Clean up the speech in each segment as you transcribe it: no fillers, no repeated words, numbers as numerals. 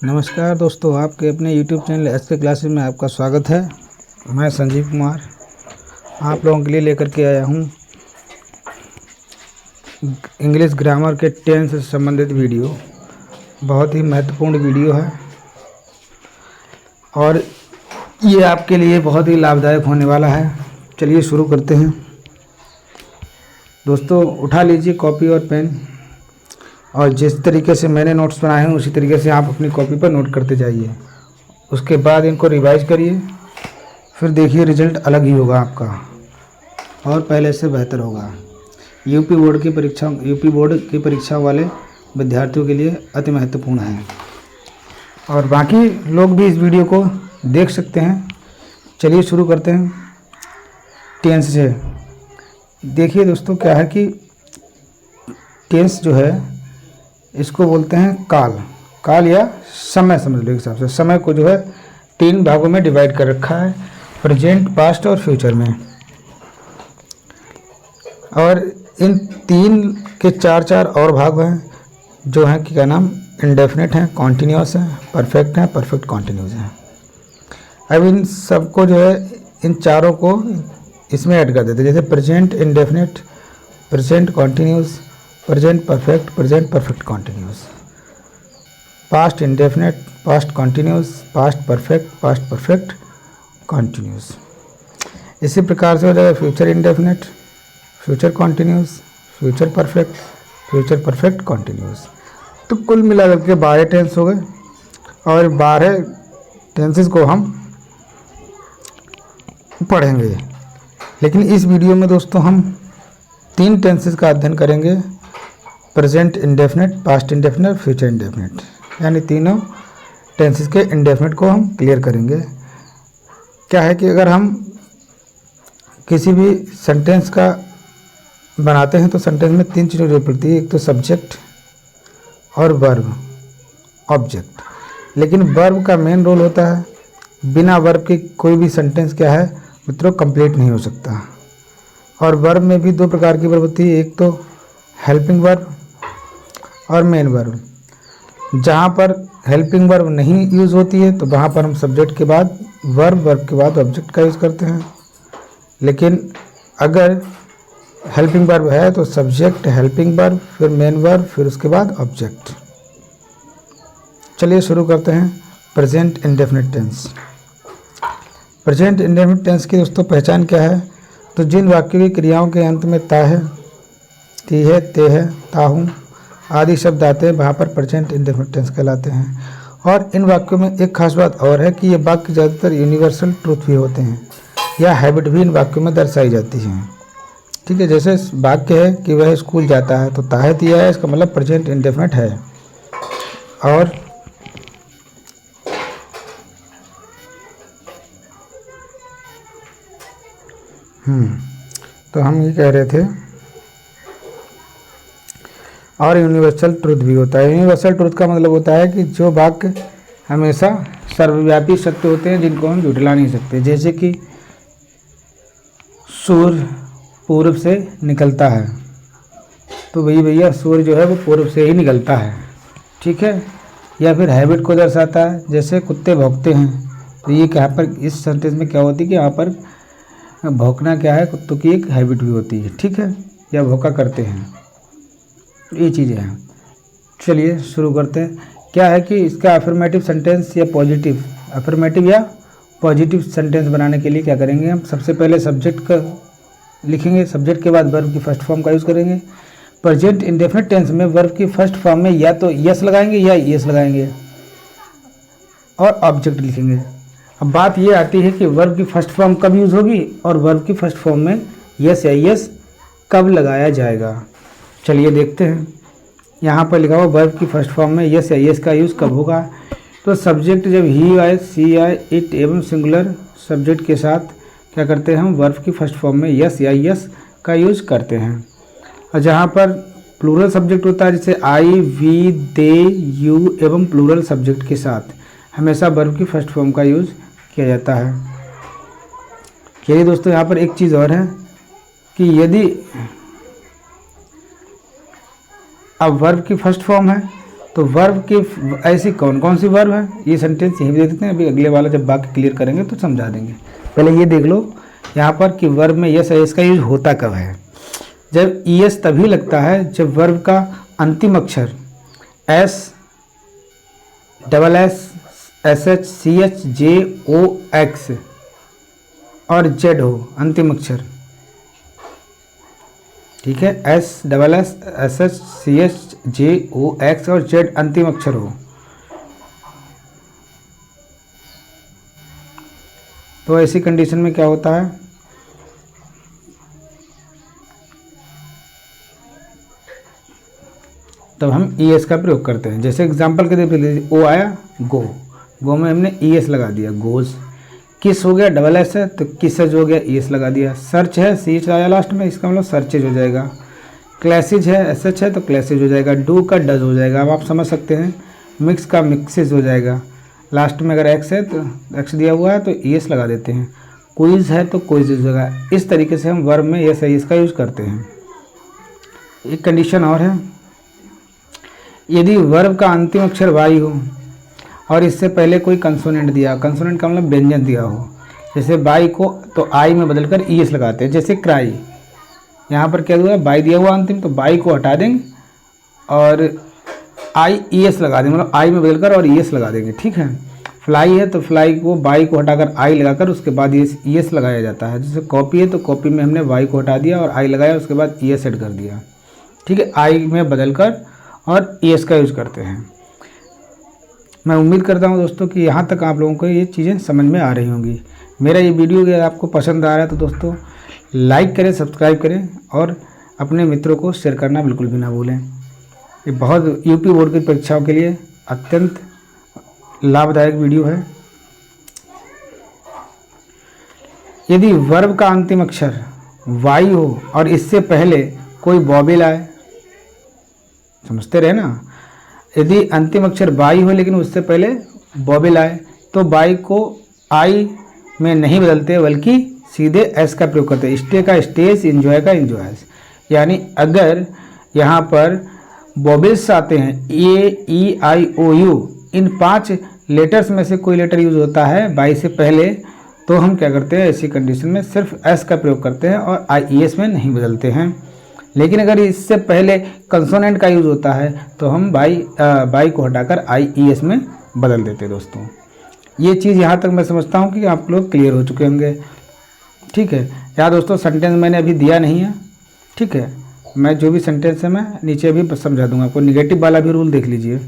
नमस्कार दोस्तों, आपके अपने YouTube चैनल SK क्लासेस में आपका स्वागत है। मैं संजीव कुमार आप लोगों के लिए लेकर के आया हूँ इंग्लिश ग्रामर के टेंस से संबंधित वीडियो। बहुत ही महत्वपूर्ण वीडियो है और ये आपके लिए बहुत ही लाभदायक होने वाला है। चलिए शुरू करते हैं। दोस्तों, उठा लीजिए कॉपी और पेन और जिस तरीके से मैंने नोट्स बनाए हैं उसी तरीके से आप अपनी कॉपी पर नोट करते जाइए। उसके बाद इनको रिवाइज करिए, फिर देखिए रिजल्ट अलग ही होगा आपका और पहले से बेहतर होगा। यूपी बोर्ड की परीक्षा वाले विद्यार्थियों के लिए अति महत्वपूर्ण है और बाकी लोग भी इस वीडियो को देख सकते हैं। चलिए शुरू करते हैं टेंस से। देखिए दोस्तों, क्या है कि टेंस जो है इसको बोलते हैं काल या समय, समझ लो। एक हिसाब से समय को जो है 3 भागों में डिवाइड कर रखा है, प्रेजेंट, पास्ट और फ्यूचर में। और इन 3 के 4 और भाग हैं जो हैं कि क्या नाम, इंडेफिनिट हैं, कॉन्टिन्यूस हैं, परफेक्ट हैं, परफेक्ट कॉन्टिन्यूस हैं। अब इन सबको जो है, इन चारों को इसमें ऐड कर देते हैं। जैसे present indefinite, present continuous, present perfect, present perfect continuous, past indefinite, past continuous, past perfect, past perfect continuous. इसी प्रकार से हो जाएगा future indefinite, future continuous, future perfect, future perfect continuous. तो कुल मिलाकर के 12 टेंस हो गए और 12 टेंसेस को हम पढ़ेंगे। लेकिन इस वीडियो में दोस्तों हम 3 टेंसेस का अध्ययन करेंगे, प्रेजेंट इंडेफिनिट, पास्ट इंडेफिनिट और फ्यूचर इंडेफिनिट। यानी तीनों टेंसेस के इंडेफिनिट को हम क्लियर करेंगे। क्या है कि अगर हम किसी भी सेंटेंस का बनाते हैं तो सेंटेंस में 3 चीज़ें जरूरत पड़ती है। एक तो सब्जेक्ट और वर्ब, ऑब्जेक्ट। लेकिन वर्ब का मेन रोल होता है। बिना वर्ब के कोई भी सेंटेंस क्या है मित्रों, कंप्लीट नहीं हो सकता। और वर्ब में भी 2 प्रकार की वर्ब होती है, एक तो हेल्पिंग वर्ब और मेन वर्ब। जहाँ पर हेल्पिंग वर्ब नहीं यूज़ होती है तो वहाँ पर हम सब्जेक्ट के बाद वर्ब, वर्ब के बाद ऑब्जेक्ट का यूज़ करते हैं। लेकिन अगर हेल्पिंग वर्ब है तो सब्जेक्ट, हेल्पिंग वर्ब, फिर मेन वर्ब, फिर उसके बाद ऑब्जेक्ट। चलिए शुरू करते हैं present indefinite tense. Present indefinite tense की दोस्तों पहचान क्या है? तो जिन वाक्यों की क्रियाओं के अंत में ता है, ती है, ते है, ताहूँ आदि शब्द आते हैं वहाँ पर प्रेजेंट इंडेफिनिट टेंस कहलाते हैं। और इन वाक्यों में एक खास बात और है कि ये वाक्य ज़्यादातर यूनिवर्सल ट्रूथ भी होते हैं या हैबिट भी इन वाक्यों में दर्शाई जाती है। ठीक है, जैसे वाक्य है कि वह स्कूल जाता है तो ता है, दिया है, इसका मतलब प्रेजेंट इंडेफिनिट है। और तो हम ये कह रहे थे, और यूनिवर्सल ट्रुथ भी होता है। यूनिवर्सल ट्रुथ का मतलब होता है कि जो वाक्य हमेशा सर्वव्यापी सत्य होते हैं जिनको हम झुठला नहीं सकते। जैसे कि सूर्य पूर्व से निकलता है तो वही भैया सूर्य जो है वो पूर्व से ही निकलता है। ठीक है, या फिर हैबिट को दर्शाता है, जैसे कुत्ते भौंकते हैं तो ये यहाँ पर इस सेंटेंस में क्या होती है कि यहाँ पर भौंकना क्या है, कुत्तों की एक हैबिट भी होती है। ठीक है, या भौंका करते हैं, ये चीज़ें हैं। चलिए शुरू करते हैं। क्या है कि इसका अफर्मेटिव सेंटेंस या पॉजिटिव, अफर्मेटिव या पॉजिटिव सेंटेंस बनाने के लिए क्या करेंगे, हम सबसे पहले सब्जेक्ट का लिखेंगे, सब्जेक्ट के बाद वर्ब की फर्स्ट फॉर्म का यूज़ करेंगे। प्रेजेंट इंडेफिनिट टेंस में वर्ब की फर्स्ट फॉर्म में या तो यस लगाएंगे या यस लगाएंगे और ऑब्जेक्ट लिखेंगे। अब बात ये आती है कि वर्ब की फर्स्ट फॉर्म कब यूज़ होगी और वर्ब की फर्स्ट फॉर्म में यस या यस कब लगाया जाएगा। चलिए देखते हैं। यहाँ पर लिखा हुआ वर्ब की फर्स्ट फॉर्म में यस या यस का यूज़ कब होगा। तो सब्जेक्ट जब ही आए, सी आए, इट एवं सिंगुलर सब्जेक्ट के साथ क्या करते हैं, हम वर्ब की फर्स्ट फॉर्म में यस या यस का यूज़ करते हैं। और जहाँ पर प्लूरल सब्जेक्ट होता है, जैसे आई, वी, दे, यू एवं प्लूरल सब्जेक्ट के साथ हमेशा वर्ब की फर्स्ट फॉर्म का यूज़ किया जाता है। चलिए दोस्तों, यहाँ पर एक चीज़ और है कि यदि अब वर्ब की फर्स्ट फॉर्म है तो वर्ब की ऐसी कौन कौन सी वर्ब है, ये सेंटेंस यहीं भी देख देते हैं। अभी अगले वाला जब वाक्य क्लियर करेंगे तो समझा देंगे। पहले ये देख लो यहाँ पर कि वर्ब में यस एस का यूज होता कब है। जब ईएस तभी लगता है जब वर्ब का अंतिम अक्षर S, double S, S H, C H, J, O, X और जेड हो, अंतिम अक्षर। ठीक है, S, double S, S H, C H, J, O, X और जेड अंतिम अक्षर हो। तो ऐसी कंडीशन में क्या होता है, तब हम ई एस का प्रयोग करते हैं। जैसे एग्जाम्पल के लिए ओ आया गो, गो में हमने ई एस लगा दिया, गोज। किस हो गया, डबल एस है तो किसज हो गया, ई एस लगा दिया। सर्च है, सी एच आया लास्ट में, इसका मतलब सर्चेज हो जाएगा। क्लासेज है, एस एच है तो क्लासेज हो जाएगा। डू का डज हो जाएगा, अब आप समझ सकते हैं। मिक्स का मिक्सेज हो जाएगा। लास्ट में अगर एक्स है तो एक्स दिया हुआ है तो ई एस लगा देते हैं। क्विज है तो क्विज हो जाएगा। इस तरीके से हम वर्ब में यस आई एस का यूज करते हैं। एक कंडीशन और है, यदि वर्ब का अंतिम अक्षर वाई हो और इससे पहले कोई कंसोनेंट दिया, कंसोनेंट का मतलब व्यंजन दिया हो, जैसे बाई को तो आई में बदलकर ई एस लगाते हैं। जैसे क्राई, यहाँ पर क्या हुआ, बाई दिया हुआ अंतिम, तो बाई को हटा देंगे और आई ई एस लगा देंगे, मतलब आई में बदलकर और ई एस लगा देंगे। ठीक है, फ्लाई है तो फ्लाई को बाई को हटाकर आई लगाकर उसके बाद ई एस लगाया जाता है। जैसे कॉपी है तो कॉपी में हमने वाई को हटा दिया और आई लगाया, उसके बाद ई एस एड कर दिया। ठीक है, आई में बदलकर और ई एस का यूज करते हैं। मैं उम्मीद करता हूं दोस्तों कि यहाँ तक आप लोगों को ये चीज़ें समझ में आ रही होंगी। मेरा ये वीडियो अगर आपको पसंद आ रहा है तो दोस्तों लाइक करें, सब्सक्राइब करें और अपने मित्रों को शेयर करना बिल्कुल भी ना भूलें। ये बहुत यूपी बोर्ड की परीक्षाओं के लिए अत्यंत लाभदायक वीडियो है। यदि वर्ब का अंतिम अक्षर वाई हो और इससे पहले कोई वॉवेल आए, समझते रहे ना, यदि अंतिम अक्षर बाई हो लेकिन उससे पहले वॉवेल आए तो बाई को आई में नहीं बदलते बल्कि सीधे एस का प्रयोग करते हैं। स्टे का स्टेज, इंजॉय का इंजॉयस। यानी अगर यहाँ पर वॉवेल्स आते हैं ए, ई, आई, ओ, यू, इन 5 लेटर्स में से कोई लेटर यूज होता है बाई से पहले, तो हम क्या करते हैं, ऐसी कंडीशन में सिर्फ एस का प्रयोग करते हैं और आई ई एस में नहीं बदलते हैं। लेकिन अगर इससे पहले कंसोनेंट का यूज़ होता है तो हम बाई को हटाकर आई ई एस में बदल देते हैं। दोस्तों ये चीज़ यहाँ तक मैं समझता हूँ कि आप लोग क्लियर हो चुके होंगे। ठीक है, या दोस्तों सेंटेंस मैंने अभी दिया नहीं है। ठीक है, मैं जो भी सेंटेंस है मैं नीचे अभी समझा दूंगा आपको। निगेटिव वाला भी रूल देख लीजिए,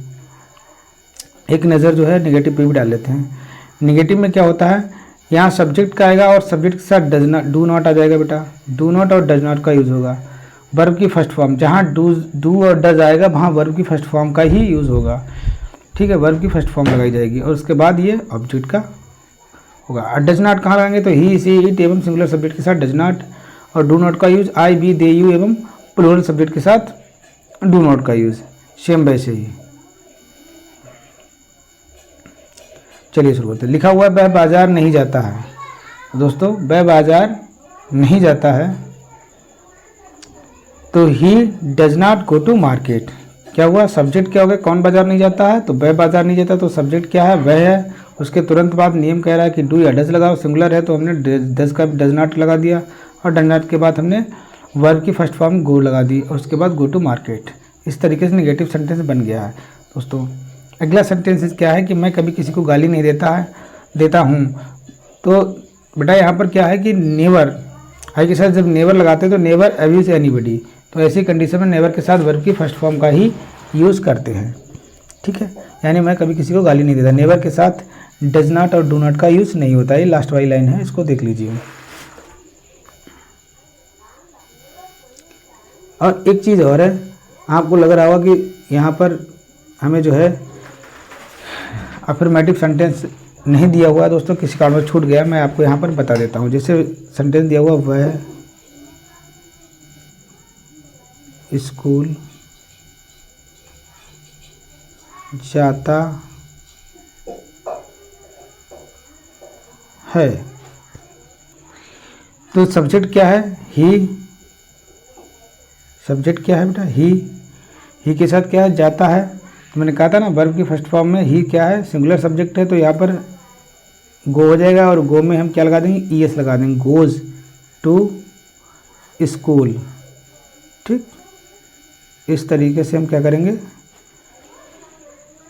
एक नज़र जो है निगेटिव पे भी डाल लेते हैं। निगेटिव में क्या होता है, यहाँ सब्जेक्ट का आएगा और सब्जेक्ट के साथ डज नॉट, डू नॉट आ जाएगा बेटा। डू नॉट और डज नॉट का यूज़ होगा। वर्ब की फर्स्ट फॉर्म, जहाँ डू और डज आएगा वहाँ वर्ब की फर्स्ट फॉर्म का ही यूज़ होगा। ठीक है, वर्ब की फर्स्ट फॉर्म लगाई जाएगी और उसके बाद ये ऑब्जेक्ट का होगा। और डज नॉट कहाँ लगाएंगे, तो ही, सी, इट एवं सिंगुलर सब्जेक्ट के साथ डज नॉट, और डू नॉट का use I, we, they, you एवं प्लूरल सब्जेक्ट के साथ डू नॉट का यूज़। सेम वैसे ही। चलिए शुरू करते हैं। लिखा हुआ है वह बाजार नहीं जाता है। दोस्तों वह बाजार नहीं जाता है तो he does not go to market. क्या हुआ, सब्जेक्ट क्या हो गया, कौन बाजार नहीं जाता है, तो वह बाजार नहीं जाता, तो सब्जेक्ट क्या है, वह है। उसके तुरंत बाद नियम कह रहा है कि डू या डज लगाओ, सिंगुलर है तो हमने डज का डज नॉट लगा दिया और डज नॉट के बाद हमने वर्ब की फर्स्ट फॉर्म गो लगा दी और उसके बाद गो टू मार्केट। इस तरीके से नेगेटिव सेंटेंस बन गया है। दोस्तों अगला सेंटेंस क्या है कि मैं कभी किसी को गाली नहीं देता हूँ। तो बेटा यहाँ पर क्या है कि नेवर, आई के साथ जब नेवर लगाते हैं तो नेवर अब्यूज एनीबडी, तो ऐसी कंडीशन में नेवर के साथ वर्ब की फर्स्ट फॉर्म का ही यूज़ करते हैं। ठीक है, यानी मैं कभी किसी को गाली नहीं देता। नेवर के साथ डज नॉट और डू नॉट का यूज़ नहीं होता है। ये लास्ट वाली लाइन है, इसको देख लीजिए। और एक चीज़ और है, आपको लग रहा होगा कि यहाँ पर हमें जो है अफर्मेटिव सेंटेंस नहीं दिया हुआ है। दोस्तों किसी कारण में छूट गया, मैं आपको यहाँ पर बता देता हूँ। जैसे सेंटेंस दिया हुआ वह स्कूल जाता है, तो सब्जेक्ट क्या है, ही। सब्जेक्ट क्या है बेटा, ही के साथ क्या है, जाता है। मैंने कहा था ना वर्ब की फर्स्ट फॉर्म में ही क्या है, सिंगुलर सब्जेक्ट है, तो यहाँ पर गो हो जाएगा और गो में हम क्या लगा देंगे, ई एस लगा देंगे, गोज़ टू स्कूल। ठीक, इस तरीके से हम क्या करेंगे,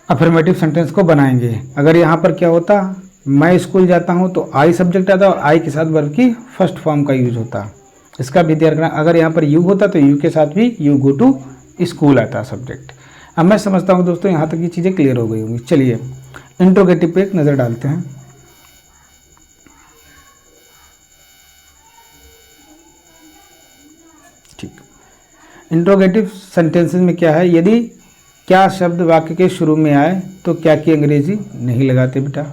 अफर्मेटिव सेंटेंस को बनाएंगे। अगर यहाँ पर क्या होता, मैं स्कूल जाता हूँ, तो आई सब्जेक्ट आता और आई के साथ वर्ब की फर्स्ट फॉर्म का यूज होता। इसका भी ध्यान रखना। अगर यहाँ पर यू होता तो यू के साथ भी यू गो टू स्कूल आता सब्जेक्ट। अब मैं समझता हूँ दोस्तों यहाँ तक ये चीज़ें क्लियर हो गई होंगी। चलिए इंट्रोगेटिव पे एक नज़र डालते हैं। ठीक, इंट्रोगेटिव सेंटेंसेस में क्या है, यदि क्या शब्द वाक्य के शुरू में आए तो क्या की अंग्रेजी नहीं लगाते बेटा।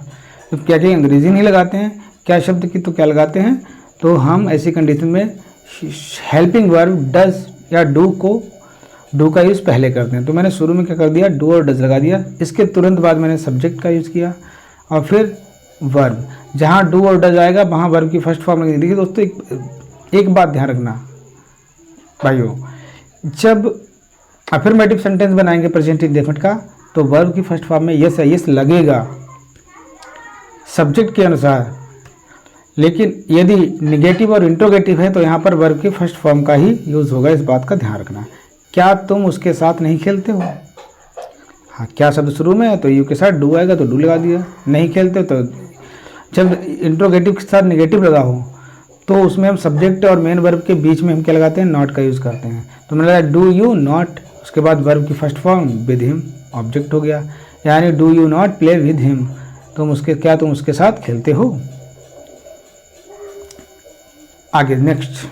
तो क्या की अंग्रेजी नहीं लगाते हैं, क्या शब्द की तो क्या लगाते हैं, तो हम ऐसी कंडीशन में हेल्पिंग वर्ब डज या डू का यूज़ पहले करते हैं। तो मैंने शुरू में क्या कर दिया, डू और डज लगा दिया। इसके तुरंत बाद मैंने सब्जेक्ट का यूज़ किया और फिर वर्ब। जहाँ डू और डज आएगा वहाँ वर्ब की फर्स्ट फॉर्म लगेगी। देखिए दोस्तों एक बात ध्यान रखना भाइयों, जब अफर्मेटिव सेंटेंस बनाएंगे प्रेजेंट इंडेफिनिट का, तो वर्ब की फर्स्ट फॉर्म में यस है, यस लगेगा सब्जेक्ट के अनुसार। लेकिन यदि निगेटिव और इंट्रोगेटिव है तो यहाँ पर वर्ब की फर्स्ट फॉर्म का ही यूज़ होगा। इस बात का ध्यान रखना। क्या तुम उसके साथ नहीं खेलते हो, हाँ क्या शब्द शुरू में है तो यू के साथ डू आएगा तो डू लगा दिया। नहीं खेलते तो जब इंट्रोगेटिव के साथ निगेटिव लगा हो तो उसमें हम सब्जेक्ट और मेन वर्ब के बीच में हम क्या लगाते हैं, नॉट का यूज़ करते हैं। तो मैंने लगा डू यू नॉट, उसके बाद वर्ब की first form with him, object हो गया। यानी do you not play with him, तुम उसके साथ खेलते हो। आगे नेक्स्ट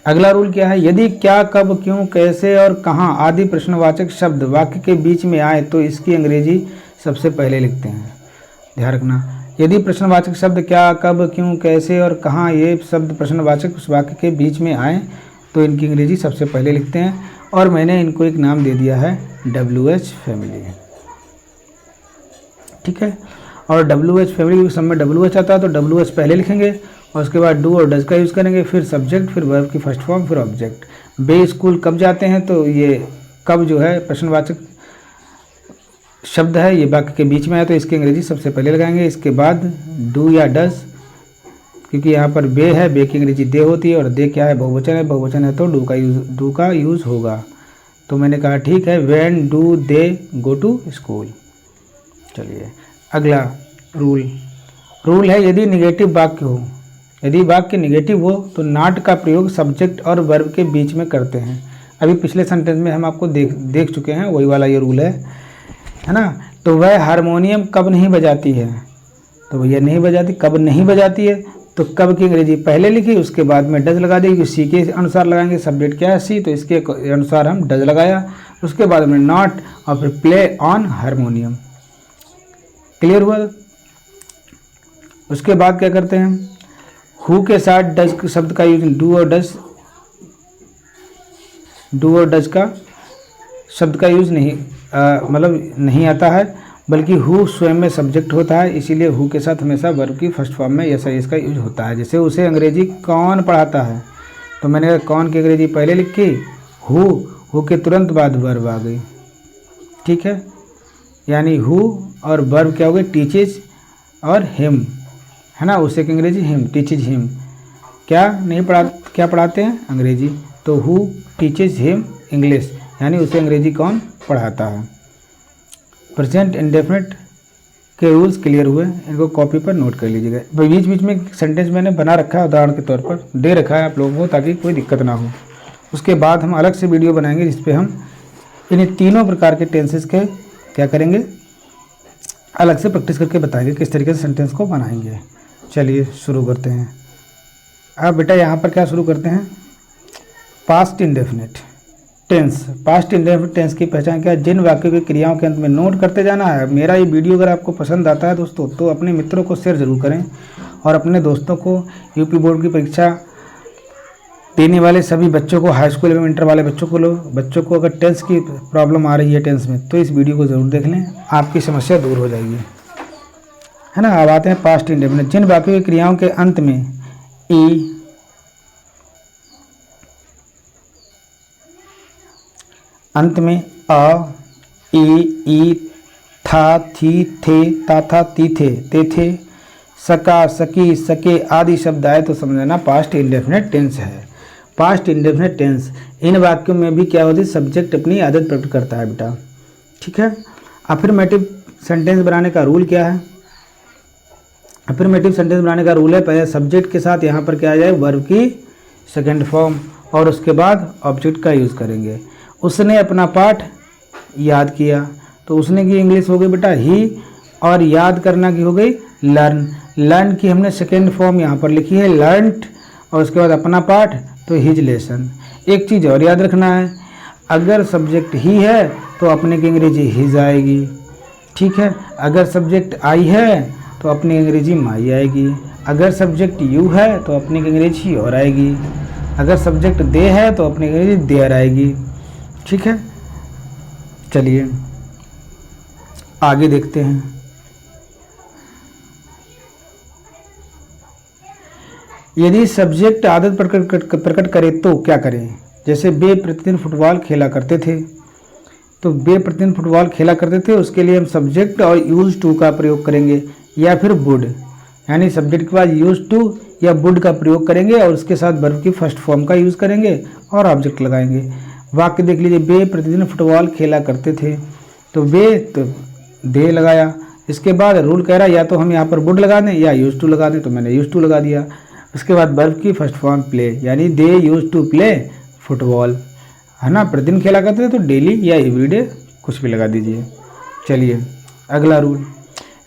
अगला रूल क्या है, यदि क्या, कब, क्यों, कैसे और कहाँ आदि प्रश्नवाचक शब्द वाक्य के बीच में आए तो इसकी अंग्रेजी सबसे पहले लिखते हैं। ध्यान रखना, यदि प्रश्नवाचक शब्द क्या, कब, क्यों, कैसे और कहाँ ये शब्द प्रश्नवाचक उस वाक्य के बीच में आए तो इनकी अंग्रेजी सबसे पहले लिखते हैं। और मैंने इनको एक नाम दे दिया है WH फैमिली। ठीक है, और WH फैमिली सब में WH आता है तो WH पहले लिखेंगे और उसके बाद डू और डज का यूज़ करेंगे, फिर सब्जेक्ट, फिर वर्ब की फर्स्ट फॉर्म, फिर ऑब्जेक्ट। बे स्कूल कब जाते हैं तो ये कब जो है प्रश्नवाचक शब्द है, ये वाक्य के बीच में है तो इसकी अंग्रेजी सबसे पहले लगाएंगे। इसके बाद डू या डज, क्योंकि यहाँ पर बे है, बे की अंग्रेजी दे होती है और दे क्या है, बहुवचन है, बहुवचन है तो डू का यूज़ होगा। तो मैंने कहा ठीक है, when do they go to school. चलिए अगला रूल है, यदि निगेटिव वाक्य हो, यदि वाक्य निगेटिव हो तो नॉट का प्रयोग सब्जेक्ट और वर्ब के बीच में करते हैं। अभी पिछले सेंटेंस में हम आपको देख चुके हैं, वही वाला ये रूल है ना। तो वह हारमोनियम कब नहीं बजाती है, तो भैया नहीं बजाती, कब नहीं बजाती है तो कब की अंग्रेजी पहले लिखी, उसके बाद में डज लगा देगी, सी के अनुसार लगाएंगे। सब्जेक्ट क्या है सी, तो इसके अनुसार हम डज लगाया, उसके बाद में नॉट और फिर प्ले ऑन हारमोनियम। क्लियर हुआ। उसके बाद क्या करते हैं, हु के साथ डज शब्द का यूज, डू और डज का शब्द का यूज नहीं मतलब नहीं आता है, बल्कि हु स्वयं में सब्जेक्ट होता है, इसीलिए हु के साथ हमेशा वर्ब की फर्स्ट फॉर्म में यस इसका यूज होता है। जैसे उसे अंग्रेजी कौन पढ़ाता है, तो मैंने कहा कौन की अंग्रेजी पहले लिखी, हु के तुरंत बाद वर्ब आ गई। ठीक है, यानी हु और वर्ब क्या हो गए, टीचेज और हिम, है ना। उसे की अंग्रेजी हिम, टीचेज हिम। क्या पढ़ाते हैं, अंग्रेजी, तो हु टीचेज हिम इंग्लिश, यानी उसे अंग्रेजी कौन पढ़ाता है। प्रेजेंट इंडेफिनिट के रूल्स क्लियर हुए, इनको कॉपी पर नोट कर लीजिएगा। बीच बीच में सेंटेंस मैंने बना रखा है, उदाहरण के तौर पर दे रखा है आप लोगों को, ताकि कोई दिक्कत ना हो। उसके बाद हम अलग से वीडियो बनाएंगे जिस पे हम इन तीनों प्रकार के टेंसेस के क्या करेंगे, अलग से प्रैक्टिस करके बताएंगे किस तरीके से सेंटेंस को बनाएंगे। चलिए शुरू करते हैं। अब बेटा यहाँ पर क्या शुरू करते हैं, past indefinite tense. Past indefinite tense की पहचान क्या है, जिन वाक्यों की क्रियाओं के अंत में नोट करते जाना है। मेरा ये वीडियो अगर आपको पसंद आता है दोस्तों तो अपने मित्रों को शेयर जरूर करें और अपने दोस्तों को, यूपी बोर्ड की परीक्षा देने वाले सभी बच्चों को, हाई स्कूल एवं इंटर वाले बच्चों को अगर टेंस की प्रॉब्लम आ रही है टेंस में, तो इस वीडियो को ज़रूर देख लें, आपकी समस्या दूर हो जाएगी, है ना। अब आते हैं पास्ट इंडेफिनिट। जिन वाक्यों की क्रियाओं के अंत में ई, अंत में अ, ई था, थी, थे, ता था, ती थे, ते थे, सका, सकी, सके आदि शब्द आए तो समझना पास्ट इंडेफिनेट टेंस है। पास्ट इंडेफिनेट टेंस इन वाक्यों में भी क्या होती है, सब्जेक्ट अपनी आदत प्रकट करता है बेटा। ठीक है। अफर्मेटिव सेंटेंस बनाने का रूल क्या है? अफर्मेटिव सेंटेंस बनाने का रूल है, पहले सब्जेक्ट के साथ यहाँ पर क्या आ जाए, वर्ब की सेकेंड फॉर्म, और उसके बाद ऑब्जेक्ट का यूज़ करेंगे। उसने अपना पाठ याद किया, तो उसने की इंग्लिश हो गई बेटा ही, और याद करना की हो गई लर्न। लर्न की हमने सेकेंड फॉर्म यहाँ पर लिखी है लर्नड, और उसके बाद अपना पाठ तो हिज लेसन। एक चीज़ और याद रखना है, अगर सब्जेक्ट ही है तो अपने की अंग्रेजी हिज आएगी। ठीक है। अगर सब्जेक्ट आई है तो अपनी अंग्रेजी माई आएगी। अगर सब्जेक्ट यू है तो अपनी की अंग्रेजी और आएगी। अगर सब्जेक्ट दे है तो अपनी अंग्रेजी देयर आएगी। ठीक है। चलिए आगे देखते हैं। यदि सब्जेक्ट आदत प्रकट करे तो क्या करें? जैसे वे प्रतिदिन फुटबॉल खेला करते थे, तो वे प्रतिदिन फुटबॉल खेला करते थे, उसके लिए हम सब्जेक्ट और यूज टू का प्रयोग करेंगे, या फिर वुड, यानी सब्जेक्ट के बाद यूज टू या वुड का प्रयोग करेंगे और उसके साथ वर्ब की फर्स्ट फॉर्म का यूज़ करेंगे और ऑब्जेक्ट लगाएंगे। वाक्य देख लीजिए, वे प्रतिदिन फुटबॉल खेला करते थे, तो वे तो दे लगाया। इसके बाद रूल कह रहा है या तो हम यहाँ पर वुड लगा दें या यूज टू लगा दें, तो मैंने यूज टू लगा दिया। उसके बाद वर्ब की फर्स्ट फॉर्म प्ले, यानी दे यूज टू प्ले फुटबॉल, है ना, प्रतिदिन खेला करते थे, तो डेली या एवरीडे कुछ भी लगा दीजिए। चलिए अगला रूल,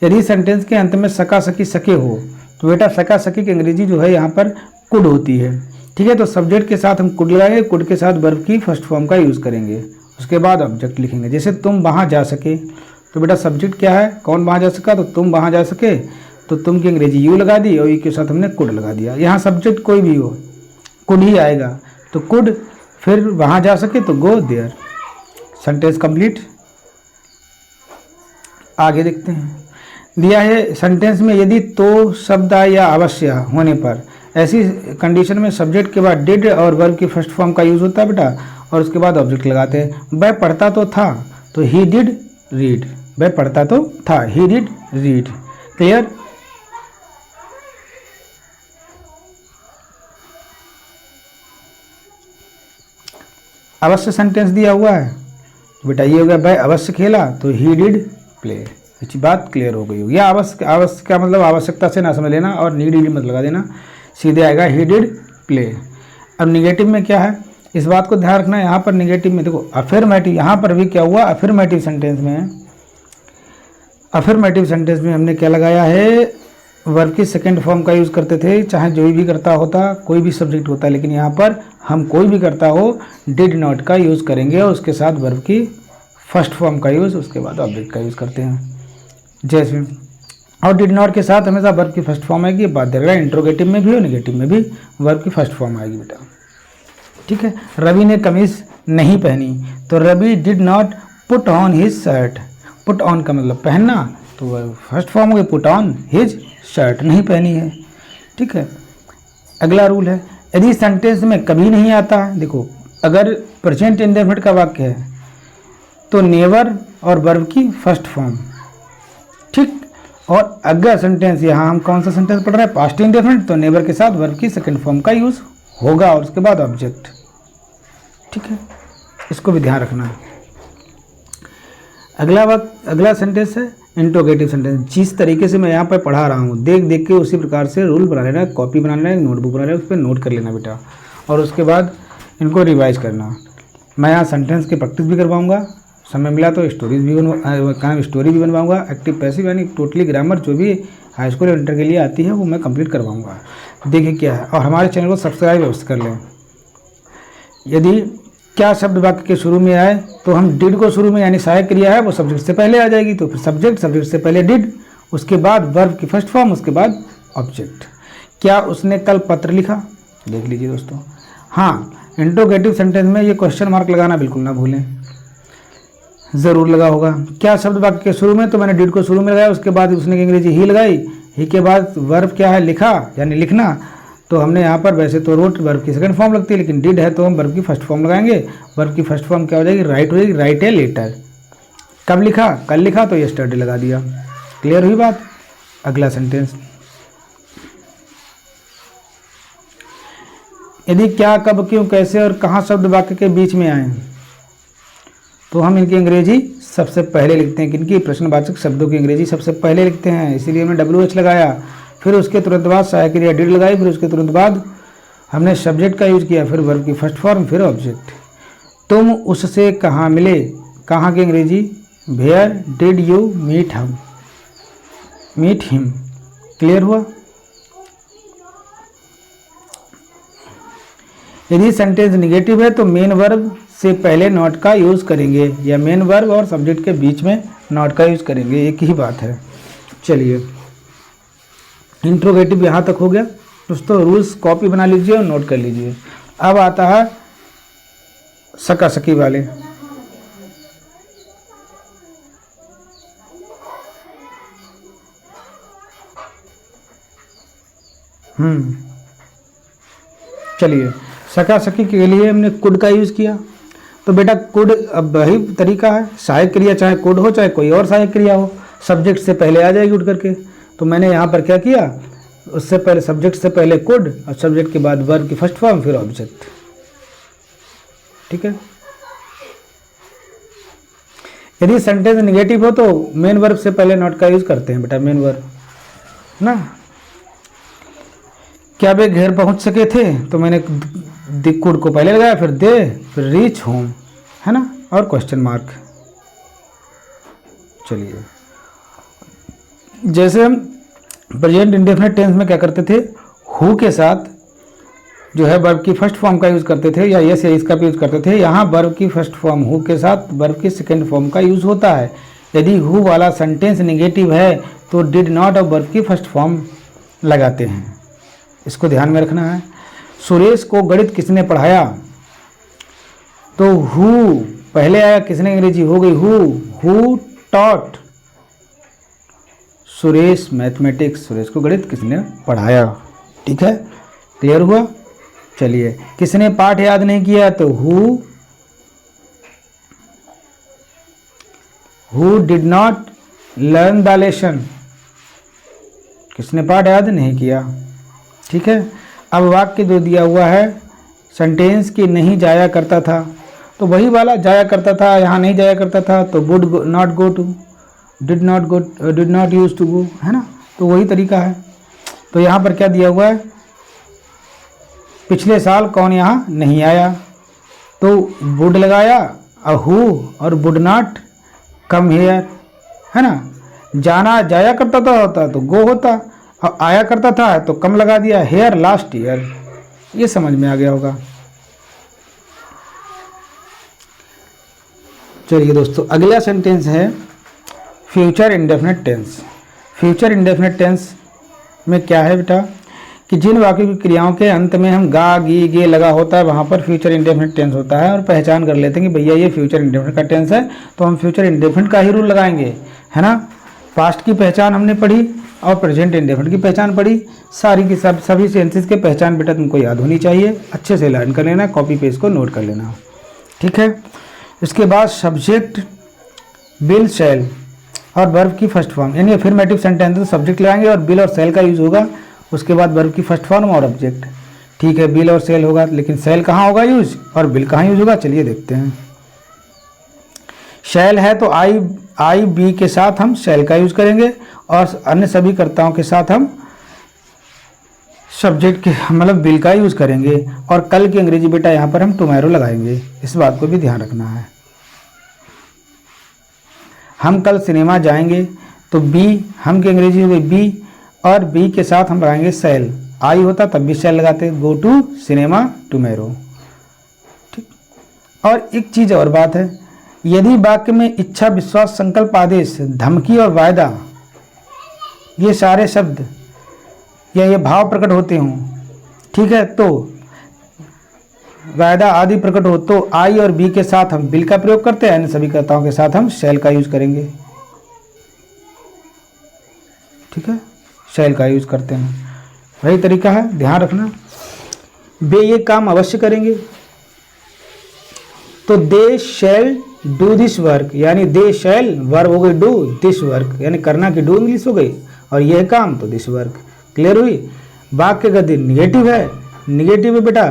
यदि सेंटेंस के अंत में सका, सकी, सके हो, तो बेटा सका, सकी की अंग्रेजी जो है यहाँ पर कुड होती है। ठीक है। तो सब्जेक्ट के साथ हम कुड लगाएंगे, कुड के साथ वर्ब की फर्स्ट फॉर्म का यूज़ करेंगे, उसके बाद ऑब्जेक्ट लिखेंगे। जैसे तुम वहाँ जा सके, तो बेटा सब्जेक्ट क्या है, कौन वहाँ जा सका, तो तुम वहाँ जा सके, तो तुम की अंग्रेजी यू लगा दी और यू के साथ हमने कुड लगा दिया। यहाँ सब्जेक्ट कोई भी हो कुड ही आएगा, तो कुड, फिर वहाँ जा सके तो गो देयर। Sentence complete. आगे देखते हैं। दिया है सेंटेंस में यदि तो शब्द या अवश्य होने पर, ऐसी कंडीशन में सब्जेक्ट के बाद डिड और वर्ब की फर्स्ट फॉर्म का यूज़ होता है बेटा, और उसके बाद ऑब्जेक्ट लगाते हैं। वह पढ़ता तो था, तो ही डिड रीड, वह पढ़ता तो था, ही डिड रीड। क्लियर। अवश्य सेंटेंस दिया हुआ है, तो बेटा ये हो गया, वह अवश्य खेला, तो ही डिड प्ले। अच्छी बात क्लियर हो गई होगी। आवश्यक, आवश्यक का मतलब आवश्यकता से ना समझ लेना, और नीड मत लगा देना, सीधे आएगा ही डिड प्ले। अब निगेटिव में क्या है, इस बात को ध्यान रखना। यहाँ पर निगेटिव में देखो अफर्मेटिव, यहाँ पर भी क्या हुआ, अफर्मेटिव सेंटेंस में, अफर्मेटिव सेंटेंस में हमने क्या लगाया है, वर्ब की सेकेंड फॉर्म का यूज़ करते थे, चाहे जो भी करता होता, कोई भी सब्जेक्ट होता, लेकिन यहाँ पर हम कोई भी करता हो डिड नॉट का यूज़ करेंगे और उसके साथ वर्ब की फर्स्ट फॉर्म का यूज़, उसके बाद ऑब्जेक्ट का यूज़ करते हैं। जैसे, और डिड नॉट के साथ हमेशा वर्ब की फर्स्ट फॉर्म आएगी, बात देगा इंट्रोगेटिव में भी और नेगेटिव में भी वर्ब की फर्स्ट फॉर्म आएगी बेटा। ठीक है। रवि ने कमीज नहीं पहनी, तो Ravi did not put on his shirt. Put on का मतलब पहनना, तो वह फर्स्ट फॉर्म हो गई पुट ऑन हिज शर्ट, नहीं पहनी है। ठीक है। अगला रूल है, यदि सेंटेंस में कभी नहीं आता है, देखो अगर प्रेजेंट इंडेफिनिट का वाक्य है तो नेवर और वर्ब की फर्स्ट फॉर्म। ठीक। और अगर सेंटेंस, यहाँ हम कौन सा सेंटेंस पढ़ रहे हैं, पास्ट इंडेफिनिट, तो नेवर के साथ वर्ब की सेकंड फॉर्म का यूज होगा और उसके बाद ऑब्जेक्ट। ठीक है। इसको भी ध्यान रखना है। अगला सेंटेंस है इंट्रोगेटिव सेंटेंस। जिस तरीके से मैं यहाँ पर पढ़ा रहा हूँ, देख देख के उसी प्रकार से रूल बना लेना, कॉपी बना लेना, नोटबुक बना लेना, उस पर नोट कर लेना बेटा, और उसके बाद इनको रिवाइज करना। मैं यहाँ सेंटेंस की प्रैक्टिस भी करवाऊँगा, समय मिला तो स्टोरी भी बनवाऊँगा, एक्टिव पैसिव यानी टोटली ग्रामर जो भी हाई स्कूल और इंटर के लिए आती है वो मैं कंप्लीट करवाऊँगा। देखिए क्या है, और हमारे चैनल को सब्सक्राइब अवश्य कर लें। यदि क्या शब्द वाक्य के शुरू में आए तो हम डिड को शुरू में, यानी सहायक क्रिया है वो सब्जेक्ट से पहले आ जाएगी, तो फिर सब्जेक्ट से पहले डिड, उसके बाद वर्ब की फर्स्ट फॉर्म, उसके बाद ऑब्जेक्ट। क्या उसने कल पत्र लिखा, देख लीजिए दोस्तों। हाँ, इंट्रोगेटिव सेंटेंस में ये क्वेश्चन मार्क लगाना बिल्कुल ना भूलें, ज़रूर लगा होगा। क्या शब्द वाक्य के शुरू में, तो मैंने डिड को शुरू में लगाया, उसके बाद उसने अंग्रेजी ही लगाई, ही के बाद वर्ब क्या है, लिखा यानी लिखना, तो हमने यहाँ पर वैसे तो रोट वर्ब की सेकंड फॉर्म लगती है, लेकिन डिड है तो हम वर्ब की फर्स्ट फॉर्म लगाएंगे। वर्ब की फर्स्ट फॉर्म क्या हो जाएगी, राइट हो जाएगी, राइट ए लेटर। कब लिखा, कल लिखा तो यस्टरडे लगा दिया। क्लियर हुई बात। अगला सेंटेंस, यदि क्या, कब, क्यों, कैसे और कहाँ शब्द वाक्य के बीच में आए तो हम इनकी अंग्रेजी सबसे पहले लिखते हैं। किनकी, प्रश्नवाचक शब्दों की अंग्रेजी सबसे पहले लिखते हैं, इसीलिए हमने WH लगाया। फिर उसके तुरंत बाद सहायक क्रिया डिड लगाई, फिर उसके तुरंत बाद हमने सब्जेक्ट का यूज किया, फिर वर्ब की फर्स्ट फॉर्म, फिर ऑब्जेक्ट। तुम उससे कहाँ मिले, कहाँ की अंग्रेजी, वेयर डिड यू मीट हम, मीट हिम। क्लियर हुआ। यदि सेंटेंस निगेटिव है तो मेन वर्ब से पहले नॉट का यूज करेंगे, या मेन वर्ब और सब्जेक्ट के बीच में नॉट का यूज करेंगे, एक ही बात है। चलिए, इंट्रोगेटिव यहाँ तक हो गया दोस्तों। रूल्स कॉपी बना लीजिए और नोट कर लीजिए। अब आता है सका सकी वाले। चलिए, सका सकी के लिए हमने कुड का यूज किया। तो बेटा कुड, अब वही तरीका है, सहायक क्रिया चाहे कुड हो चाहे कोई और सहायक क्रिया हो, सब्जेक्ट से पहले आ जाएगी उठ करके। तो मैंने यहाँ पर क्या किया, उससे पहले सब्जेक्ट से पहले कुड और सब्जेक्ट के बाद वर्ब की फर्स्ट फॉर्म फिर ऑब्जेक्ट। ठीक है। यदि सेंटेंस निगेटिव हो तो मेन वर्ब से पहले नॉट का यूज करते हैं बेटा, मेन वर्ब ना। क्या वे घर पहुंच सके थे, तो मैंने कुड को पहले लगाया, फिर दे, फिर रीच होम, है ना, और क्वेश्चन मार्क। चलिए, जैसे हम प्रेजेंट इंडेफिनिट टेंस में क्या करते थे, हु के साथ जो है वर्ब की फर्स्ट फॉर्म का यूज करते थे, या यस या इसका भी यूज करते थे। यहाँ वर्ब की फर्स्ट फॉर्म हु के साथ वर्ब की सेकेंड फॉर्म का यूज होता है। यदि हु वाला सेंटेंस निगेटिव है तो डिड नॉट और वर्ब की फर्स्ट फॉर्म लगाते हैं, इसको ध्यान में रखना है। सुरेश को गणित किसने पढ़ाया, तो हु पहले आया, किसने अंग्रेजी हो गई who taught Suresh mathematics, Suresh को गणित किसने पढ़ाया। ठीक है, क्लियर हुआ। चलिए, किसने पाठ याद नहीं किया, तो who did not learn the lesson, किसने पाठ याद नहीं किया। ठीक है। अब वाक्य जो दिया हुआ है सेंटेंस की नहीं जाया करता था, तो वही वाला जाया करता था, यहाँ नहीं जाया करता था, तो would not go to, did not use to go, है ना, तो वही तरीका है। तो यहाँ पर क्या दिया हुआ है, पिछले साल कौन यहाँ नहीं आया, तो वुड लगाया, हु और वुड नॉट कम हियर, है ना। जाना जाया करता था होता तो गो होता, और आया करता था तो कम लगा दिया, हेयर लास्ट ईयर। ये समझ में आ गया होगा। चलिए दोस्तों, अगला सेंटेंस है future indefinite tense. Future indefinite tense में क्या है बेटा, कि जिन वाक्यों की क्रियाओं के अंत में हम गा गी गे लगा होता है वहाँ पर फ्यूचर इंडेफिनिट टेंस होता है, और पहचान कर लेते हैं कि भैया ये फ्यूचर इंडेफिनिट का टेंस है, तो हम फ्यूचर इंडेफिनिट का ही रूल लगाएंगे, है ना। पास्ट की पहचान हमने पढ़ी और प्रेजेंट इंडेफिनिट की पहचान पढ़ी, सारी की सभी सेंसेस के पहचान बेटा तुमको याद होनी चाहिए, अच्छे से लर्न कर लेना, कॉपी पेज को नोट कर लेना। ठीक है। इसके बाद सब्जेक्ट बिल शैल और वर्ब की फर्स्ट फॉर्म, यानी अफर्मेटिव सेंटेंस तो सब्जेक्ट लगाएंगे और बिल और सेल का यूज होगा, उसके बाद वर्ब की फर्स्ट फॉर्म और ऑब्जेक्ट। ठीक है, बिल और सेल होगा, लेकिन सेल कहाँ होगा यूज और बिल कहाँ यूज होगा, चलिए देखते हैं। शैल है तो आई बी के साथ हम शैल का यूज करेंगे, और अन्य सभी कर्ताओं के साथ हम सब्जेक्ट के मतलब बिल का यूज करेंगे, और कल की अंग्रेजी बेटा यहाँ पर हम टुमारो लगाएंगे, इस बात को भी ध्यान रखना है। हम कल सिनेमा जाएंगे, तो बी हम की अंग्रेजी हो गई बी, और बी के साथ हम लगाएंगे सेल, आई होता तब भी सेल लगाते, गो टू सिनेमा टुमारो। ठीक। और एक चीज और बात है, यदि वाक्य में इच्छा, विश्वास, संकल्प, आदेश, धमकी और वायदा, ये सारे शब्द या ये भाव प्रकट होते हों, ठीक है, तो वायदा आदि प्रकट हो तो आई और बी के साथ हम बिल का प्रयोग करते हैं, अन्य सभी कर्ताओं के साथ हम शैल का यूज करेंगे। ठीक है, शैल का यूज करते हैं, वही तरीका है, ध्यान रखना। वे ये काम अवश्य करेंगे, तो दे शैल डू दिस वर्क, यानी दे शैल, वर्ब हो गई डू, दिस वर्क यानी करना की डू इंग्लिश हो गई, और यह काम तो दिस वर्क। क्लियर हुई। वाक्य गति निगेटिव है, निगेटिव है बेटा,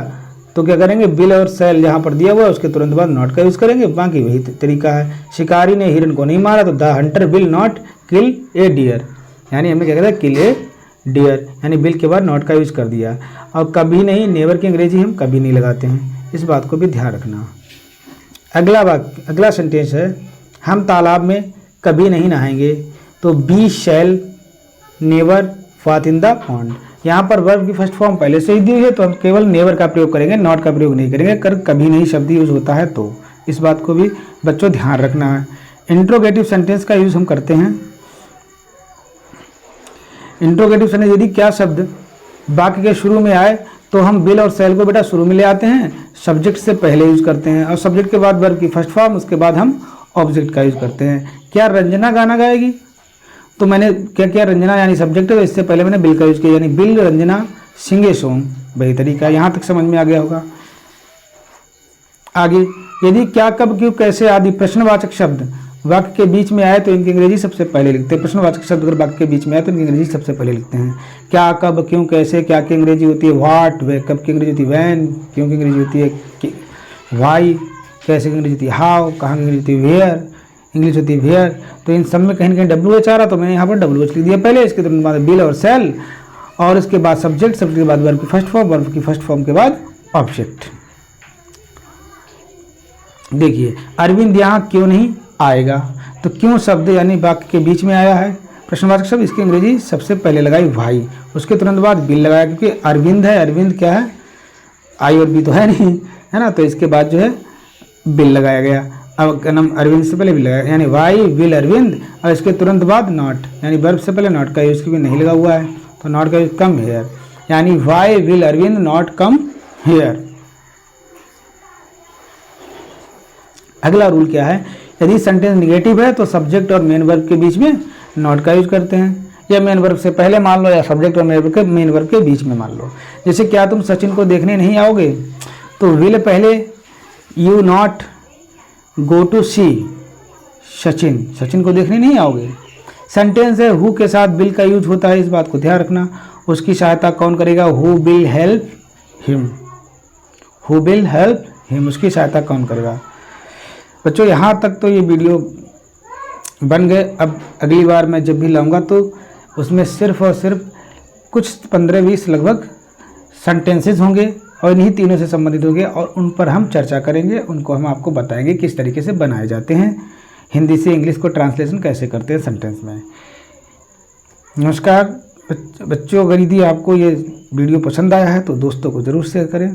तो क्या करेंगे, बिल और सेल जहाँ पर दिया हुआ है उसके तुरंत बाद नॉट का यूज़ करेंगे, बाकी वही तरीका है। शिकारी ने हिरन को नहीं मारा तो the hunter will not kill a deer, यानी हमें क्या कहते हैं, किल ए डियर, यानी बिल के बाद नॉट का यूज़ कर दिया। और कभी नहीं, नेवर की अंग्रेजी हम कभी नहीं लगाते हैं, इस बात को भी ध्यान रखना। अगला वाक्य, अगला सेंटेंस है, हम तालाब में कभी नहीं नहाएंगे, तो we shall never bathe in the pond. यहाँ पर वर्ब की फर्स्ट फॉर्म पहले से ही दी हुई है, तो हम केवल नेवर का प्रयोग करेंगे, नॉट का प्रयोग नहीं करेंगे। कभी नहीं शब्द यूज होता है, तो इस बात को भी बच्चों ध्यान रखना है। इंट्रोगेटिव सेंटेंस का यूज हम करते हैं। इंट्रोगेटिव सेंटेंस यदि क्या शब्द वाक्य के शुरू में आए तो हम बिल और सेल को बेटा शुरू में ले आते हैं, सब्जेक्ट से पहले यूज करते हैं, और सब्जेक्ट के बाद वर्ब की फर्स्ट फॉर्म, उसके बाद हम ऑब्जेक्ट का यूज करते हैं। क्या रंजना गाना गाएगी, तो मैंने क्या किया, रंजना यानी सब्जेक्ट है, तो इससे पहले मैंने बिल का यूज किया, यानी बिल रंजना सिंगे सॉन्ग, वही तरीका। यहाँ तक समझ में आ गया होगा। आगे, यदि क्या कब क्यों कैसे आदि प्रश्नवाचक शब्द वाक्य के बीच में आए तो इनकी अंग्रेजी सबसे पहले लिखते हैं। प्रश्नवाचक शब्द अगर वाक्य के बीच में आए तो इनकी अंग्रेजी सबसे पहले लिखते हैं। क्या कब क्यों कैसे, क्या की अंग्रेजी होती है व्हाट, वे कब की अंग्रेजी होती है वैन, क्यों की अंग्रेजी होती है वाई, कैसे की अंग्रेजी होती है हाउ, कहाँ की अंग्रेजी होती है वेयर, इंग्लिश होती है वेयर। तो इन सब में कहीं ना कहीं WH आ रहा, तो मैंने यहाँ पर WH लिख दिया पहले, इसके तुरंत बाद बिल और सेल, और इसके बाद सब्जेक्ट, सब्जेक्ट के बाद वर्ब की फर्स्ट फॉर्म, वर्ब की फर्स्ट फॉर्म के बाद ऑब्जेक्ट। देखिए अरविंद यहाँ क्यों नहीं आएगा, तो क्यों शब्द यानी वाक्य के बीच में आया है, प्रश्नवाचक शब्द, इसकी अंग्रेजी सबसे पहले लगाई वाई, उसके तुरंत बाद बिल लगाया, क्योंकि अरविंद है, अरविंद क्या है, आई और बी तो है नहीं, है ना, तो इसके बाद जो है बिल लगाया गया। अब क्या नाम, अरविंद से पहले बिल लगाया, यानी वाई विल अरविंद, और इसके तुरंत बाद नॉट, यानी वर्ब से पहले नॉट का यूज क्योंकि नहीं लगा हुआ है, तो नॉट का यूज कम हेयर, यानी why will Arvind not come here. अगला रूल क्या है, यदि सेंटेंस निगेटिव है तो सब्जेक्ट और मेन वर्ब के बीच में नॉट का यूज करते हैं, या मेन वर्ब से पहले मान लो, या सब्जेक्ट और मेन वर्ब के बीच में मान लो। जैसे क्या तुम सचिन को देखने नहीं आओगे, तो विल पहले, यू नॉट गो टू सी सचिन, सचिन को देखने नहीं आओगे। सेंटेंस है हु के साथ बिल का यूज होता है, इस बात को ध्यान रखना। उसकी सहायता कौन करेगा, who will help him, who will help him, उसकी सहायता कौन करेगा। बच्चों यहाँ तक तो ये वीडियो बन गए। अब अगली बार मैं जब भी लाऊंगा तो उसमें सिर्फ और सिर्फ कुछ 15-20 लगभग सेंटेंसेस होंगे, और इन्हीं तीनों से संबंधित होंगे, और उन पर हम चर्चा करेंगे, उनको हम आपको बताएंगे किस तरीके से बनाए जाते हैं, हिंदी से इंग्लिश को ट्रांसलेशन कैसे करते हैं सेंटेंस में। नमस्कार बच्चों, अगर यदि आपको ये वीडियो पसंद आया है तो दोस्तों को ज़रूर शेयर करें।